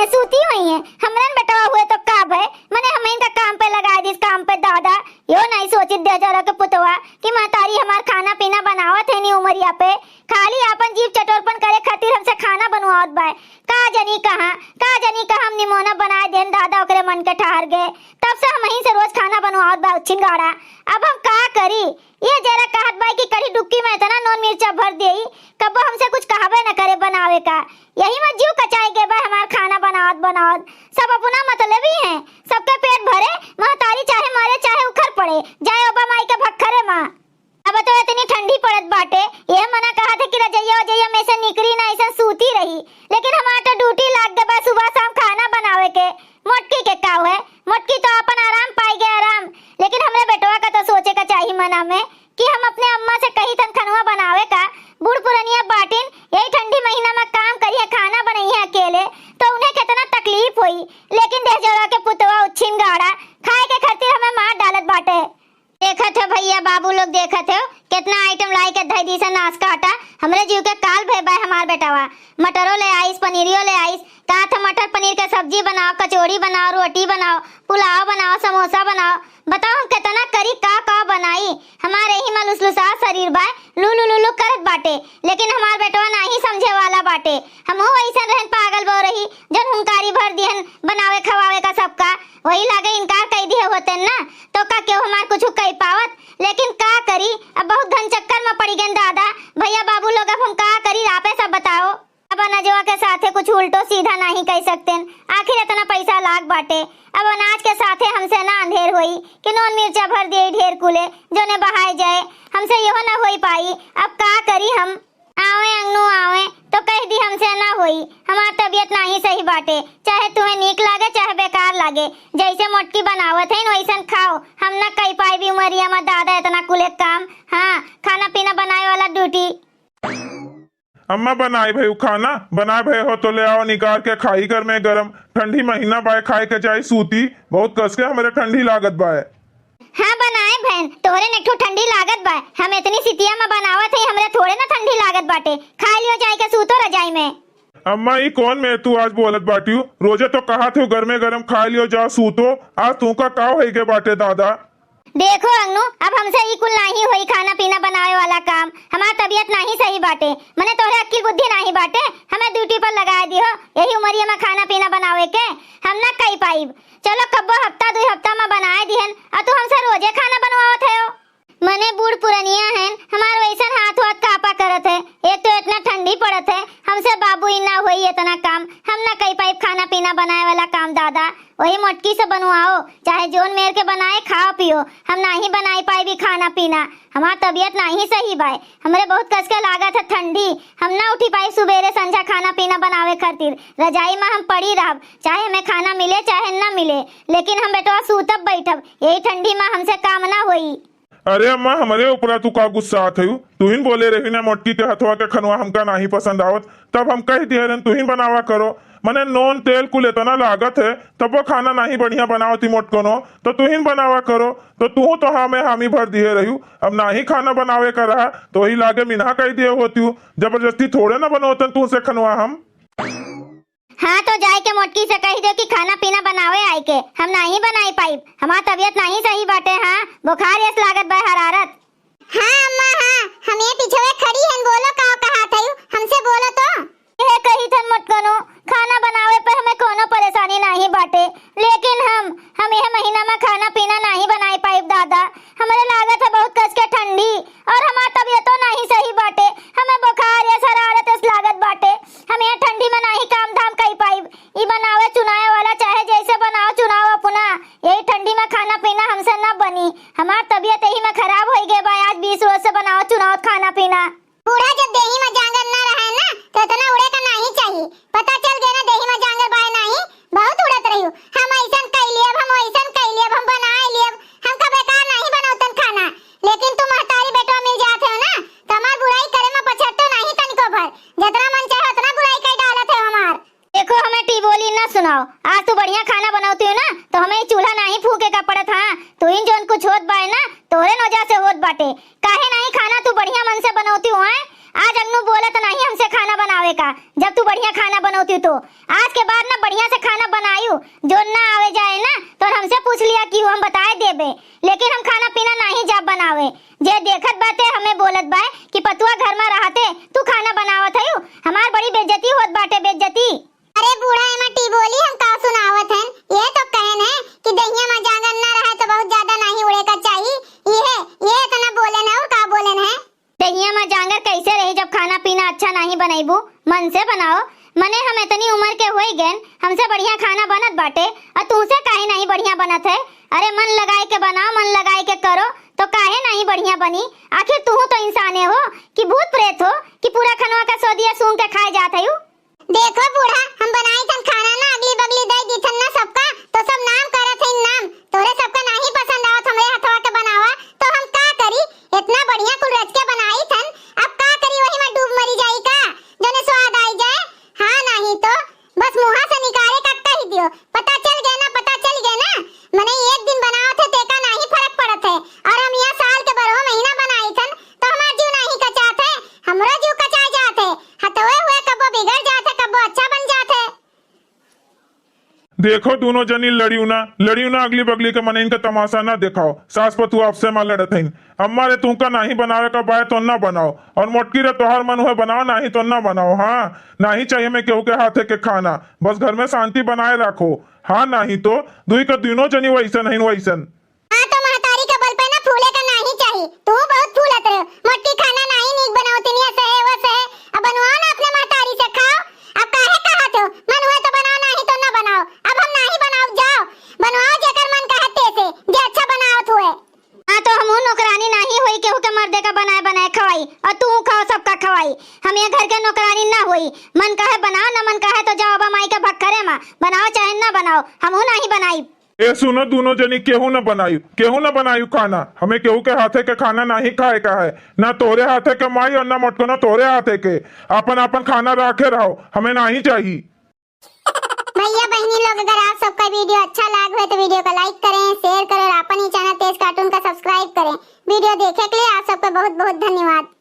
है, सूती हुई है। हमरन बेटा हुए तो का भय, मने हम इनका काम पे लगा दी, इस काम पे दादा यो नहीं सोचित दे जरा के पुतवा कि महतारी हमार खाना पीना बनावत है नी उमरिया पे, खाली अपन जीव चटोरपन करे खातिर हमसे खाना बनवावत बाय। का जनी कहा हम निमोना बना देन दादा ओकरे मन के ठहर गए, तब से हम ही से रोज खाना बनवावत बा उछिन गाड़ा। अब हम का करी? ये जरा कहत बाई कि कड़ी डुबकी में इतना नॉन मिर्चा भर देई, कब हमसे कुछ कहबे न करे बनावे का। यही में जीव कचाई के बा हमार खाना बनावत सब अपना मतलब ही है, सबके पेट भरे, महतारी चाहे मरे चाहे उखर पड़े, जाए ओबा माई के भक्खरे माँ। अब तो इतनी ठंडी पड़त बाटे, ये मना कहा था कि रजैया में से निकली ना ऐसा सूती रही, लेकिन हमार तो ड्यूटी लाग गए बा सुबह शाम खाना बनावे के। मोटकी के का है, मोटकी तो अपन आराम पाई गए आराम, लेकिन हमरे बेटवा का तो सोचे का चाहिए मना में कि हम अपने अम्मा से कही तन खनवा बनावे का। बूढ़ पुरनिया बाटिन यही ठंडी महीना में काम करिए, खाना बनाइए अकेले, तो उन्हें कितना तकलीफ हुई, लेकिन देश जगह के पुतवा उछिन गाड़ा खाए के खातिर हमें मार डालत बाटे। देखत है भैया बाबू लोग, देखत है कितना आइटम लाई के धई दी से नाश काटा, हमरे जीव के काल भय बाय हमार बेटावा। मटरों ले आइस, पनीरियो ले आइस, कहा था मटर पनीर के सब्जी बनाओ, कचौड़ी बनाओ, रोटी बनाओ, पुलाव बनाओ, समोसा बनाओ। बताओ हम कितना करी का बनाई, हमारे ही मलुसलुसा शरीर बाय लुलु लुलु करत बाटे, लेकिन हमार बेटवा नहीं समझे वाला बाटे। हम हो ऐसा रहन पागल बो रही जन हुंकारी भर दिहन बनावे खवावे का सबका, वही लागे इनकार कह दिए होते ना, तो का क्यों हमार कुछ कह पावत, लेकिन का करी। अब बहुत धन चक्कर में पड़ी गए दादा भैया बाबू लोग, अब हम का करी आपे सब बताओ। अब अनाजवा के साथे कुछ उल्टो सीधा नहीं कह सकते, आखिर इतना पैसा लाग बाटे। अब अनाज के साथे हमसे ना अंधेर हुई कि नॉन मिर्चा भर दिए ढेर कुले जो ने बहाए जाए, हमसे यह ना हो पाई। अब का करी हम? आवे अंगनू आवे तो कह दी हमसे ना हुई, हमार तबीयत नहीं सही बाटे, चाहे तुम्हें नीक लागे चाहे बेकार लागे, जैसे मोटकी बनावत है वैसन खाओ। हम ना कह पाई भी उमरिया में दादा इतना कुले काम। हाँ, खाना पीना बनाए वाला ड्यूटी। अम्मा बनाए भाई खाना बनाए भाई हो तो ले आओ निकाल के खाई कर में गरम, ठंडी महीना बाय खाए के जाए सूती बहुत कस के हमारे ठंडी लागत बाय। हाँ बनाए बहन, तोहरे ने ठो ठंडी लागत बा, हम इतनी सितिया में बनावत है, हमरे थोड़े ना ठंडी लागत बाटे, खा लियो जाए के सूतो रजाई में। अम्मा ये कौन मैं तू आज बोलत बाटी, रोजे तो कहा थे गरमे गरम खा लियो जा सूतो, आज तू का काव है के बाटे दादा। देखो अंगनू, अब हमसे ही कुल नहीं हुई खाना पीना बनावे वाला काम, हमार तबीयत नहीं सही बाटे, मने तोहरे अक्ल बुद्धि नहीं बाटे, हमें ड्यूटी पर लगा दियो यही उमरिया में खाना पीना बनावे के, हम ना कही पाई। चलो कब्बो हफ्ता 2 हफ्ता में बनाए दिहन, और तू हमसे रोजे खाना बनवावत है। मने बूढ़ पुरनिया हैं, हमार वैसन हाथ कापा करत है, एक तो इतना ठंडी पड़त है, हमसे बाबू ही ना हुई इतना काम, हम ना कही पाई खाना पीना बनाए वाला काम दादा। वही मोटकी से बनवाओ, चाहे जोन मेर के बनाए खाओ पियो, हम नहीं बनाई पाई भी खाना पीना, हमार तबीयत नहीं सही बाय, हमरे बहुत कस के लागत है ठंडी, हम ना उठी पाई सुबेरे संझा खाना पीना बनावे खातिर, रजाई में हम पड़ी रहब, चाहे हमें खाना मिले चाहे ना मिले, लेकिन हम बेटवा सूतब बैठब, यही ठंडी में हमसे काम ना हुई। अरे अम्मा हमारे ऊपर तू का गुस्सा आत है, तू ही बोले रही ना मोटकी के हथवा के खनवा हमका नहीं पसंद आवत, तब हम कह दिए तू ही बनावा करो, मने नॉन तेल कुल इतना लागत है, तब वो खाना नहीं बढ़िया बनावती मोटकनो, तो तू ही बनावा करो, तो तू तो हमें हामी भर दिए रही, अब ना ही खाना बनावे का रहा तो ही लागे मिना कह दिए होती, जबरदस्ती थोड़े ना बनोतन तू से खनवा हम। हाँ तो जाए के मोटकी से कह दो कि खाना पीना बनावे आए के, हम नहीं बनाई पाई, हमार तबीयत नहीं सही बाटे। हाँ बुखार यस लागत बा हरारत। हाँ अम्मा हाँ, हम ये पीछे खड़ी हैं, बोलो का कहा था हमसे बोलो तो। ये कही थन मत करो, खाना बनावे पे हमें कोनो परेशानी नहीं बाटे, लेकिन हम यह महीना में खाना पीना नहीं बनाई पाई दादा, हमारे लागत है बहुत कस के ठंडी, और हमार तबीयत तो नहीं सही बाटे, हमें बुखार या हरारत इस लागत बाटे, हम यह ठंडी में नहीं काम धाम कही पाई, ई बनावे चुनाए वाला चाहे जैसे बनाओ चुनाव अपना, यही ठंडी में खाना पीना हमसे न बनी, हमार तबीयत यही में खराब हो गई बा, आज 20 रोज से बनाओ चुनाव खाना पीना। बूढ़ा जब देही में जांगर ना रहे ना तो इतना उड़े का नहीं चाहिए, पता चल गया ना देही में जांगर बाय नहीं, बहुत उड़त रही हम ऐसन कह लिए, हम ऐसन कह लिए, हम बनाए लिए, हम का बेकार नहीं बनावतन खाना, लेकिन तुम महतारी बेटवा मिल जाते हो ना तो हमार बुराई करे में पछतो नहीं तनिको भर, जितना मन चाहे उतना बुराई कर डालत है हमार। देखो हमें टीबोली ना सुनाओ, आज तू बढ़िया खाना बनावती हो ना तो हमें चूल्हा नहीं फूके का पड़त। हाँ तू इन जोन कुछ होत बाय ना तोरे नौजा से होत बाटे, काहे नहीं खाना तू बढ़िया मन से बनौती हो, आज अग्नू बोला तो नहीं हमसे खाना बनावे का, जब तू बढ़िया खाना बनौती तो आज के बाद ना बढ़िया से खाना बनायू। जो ना आवे जाए ना तो हमसे पूछ लिया कि हम बताए देबे, लेकिन हम खाना पीना नहीं जा बनावे। जे देखत बाटे हमें बोलत बाय कि पतुआ घर में रहते तू खाना बनावत है, हमार बड़ी बेइज्जती होत बाटे बेइज्जती। अरे बूढ़ा एमा टी बोली हम का सुनावत हन, ये तो कहन है कि दहिया में जांगर ना रहे तो बहुत ज्यादा नहीं उड़े का चाहिए। ये इतना बोलन है और का बोलन है। दहिया में जांगर कैसे रही जब खाना पीना अच्छा नहीं बनाईबू, मन से बनाओ। मने हम इतनी उम्र के होई गए, हमसे बढ़िया खाना बनत बाटे और तुमसे काहे नहीं बढ़िया बनत है। अरे मन लगाए के बनाओ, मन लगाए के करो तो काहे नहीं बढ़िया बनी। आखिर तू तो इंसाने हो कि भूत प्रेत हो कि पूरा खनवा का सौदिया सूंघ के खाए जात है। देखो बूढ़ा, हम बनाई थन खाना ना अगली बगली दे दी थन ना सबका, तो सब नाम करत है नाम। तोरे सबका नहीं पसंद आवत हमरे हथवा के बनावा तो हम का करी। इतना बढ़िया कुल रच के बनाई थन, अब का करी वही में डूब मरी जाई का, जने स्वाद आई जाए। हां नहीं तो बस मुंह से निकाले का कह दियो। पता चल गया ना, पता चल गया ना। मने एक दिन बनाओ थे तेका नहीं फर्क पड़त है, और हम यहाँ साल के बरहो महीना बनाई थन तो हमार जीव नहीं कचात है, हमरो जीव कचा जात है। हतवे हुए कबो बिगड़ जात है, कबो अच्छा बन जात है। देखो दोनों जनी लड़ियो ना अगली बगली के मन इनका तमाशा ना दिखाओ। सास पतु आपसे मां लड़त हईन। अम्मा रे तुमका नहीं बनावे का बाय तो ना बनाओ, और मोटकी रे तोहार मन हुए बनाओ, नहीं तो ना बनाओ। हाँ नहीं चाहिए मैं केहू के हाथे के खाना, बस घर में शांति बनाए रखो। हाँ नहीं तो दुई का दोनों जनी वैसन हईन वैसन। हाँ तो महतारी के बल पे ना फूले का नहीं चाहिए, तू बहुत फूलत रहे। मोटकी खाना नहीं नीक बनावती नहीं सहे वो सहे, अब बनवाओ ना अपने महतारी से खाओ। अब काहे कहत हो मन हुए तो बनाओ, नहीं तो ना बनाओ। अब हम नहीं बनाओ, जाओ बनवाओ जेकर मन कहते से जे अच्छा बनावत हुए। हाँ तो हमहू नौकरानी नहीं होई केहू के मर्दे का बनाए बनाए खवाई, और तू खाओ सबका खवाई। हम ये घर के नौकरानी ना होई, मन कहे बनाओ ना मन कहे तो जाओ माई के भक्करे में बनाओ चाहे ना बनाओ, हमहू नहीं बनाई। ए सुनो दोनों जनी, केहू न बनायू खाना। हमें केहू के हाथे के खाना नहीं खाए का है, ना तोरे हाथे के माई और ना मोटको ना तोरे हाथे के। अपन अपन खाना रखे रहो, हमें नहीं चाहिए। भैया बहनी लोग, अगर आप सबका वीडियो अच्छा लगा हो तो वीडियो को लाइक करें, शेयर करें और अपन ही चैनल तेज कार्टून का सब्सक्राइब करें। वीडियो देखने के लिए आप सबका बहुत बहुत धन्यवाद।